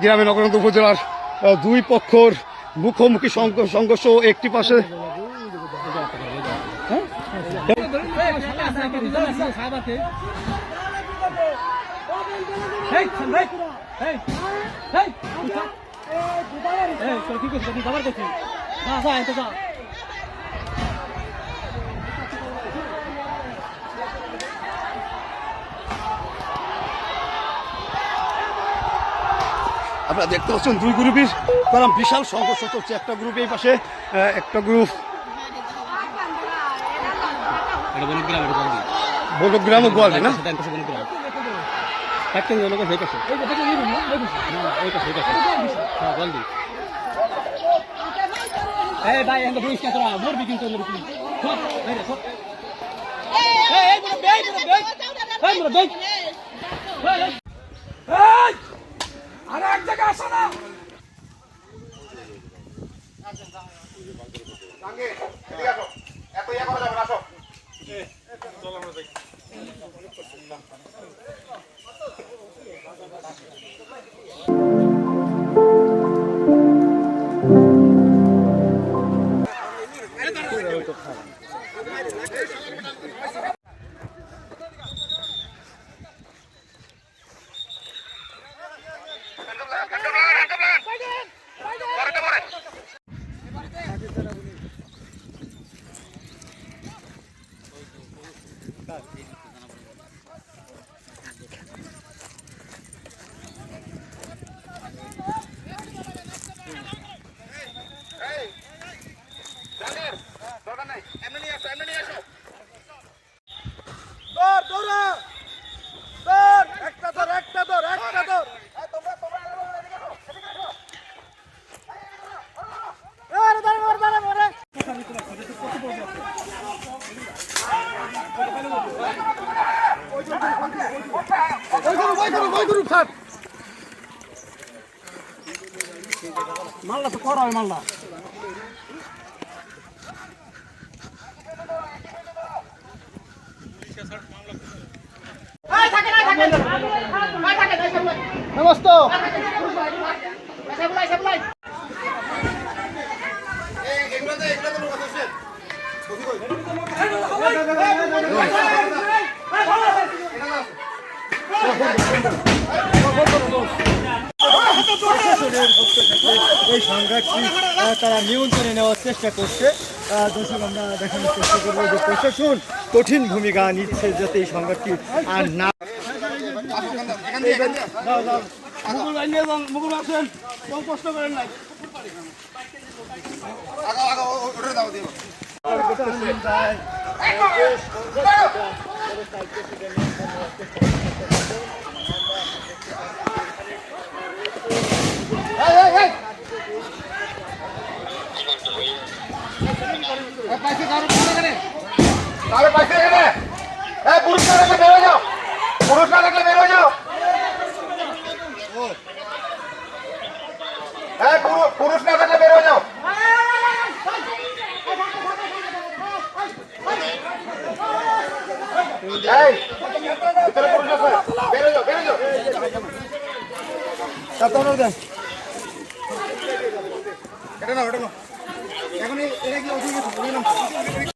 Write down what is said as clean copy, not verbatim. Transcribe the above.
গ্রামে নগরকান্দা উপজেলার দুই পক্ষর মুখোমুখি সংঘর্ষ একটি পাশে আপনারা দেখতে পাচ্ছেন দুই গ্রুপের তারা বিশাল সংঘর্ষ চলছে। একটা গ্রুপ এই পাশে, একটা গ্রুপ বনগ্রাম ও গোয়ালে না আরে এক জায়গায় আসো না মাল্লা তো করা হয় মাল্লা নমস্তো এই সংঘাতটি তারা নিয়ন্ত্রণে নেওয়ার চেষ্টা করছে। দর্শক আমরা দেখানোর চেষ্টা করবো যে প্রশাসন কঠিন ভূমিকা নিচ্ছে যাতে এই সংঘাতটি আর না কষ্ট করেন নাই পুরুষ না থাকলে বের হয়ে যাও। এখন এটা কি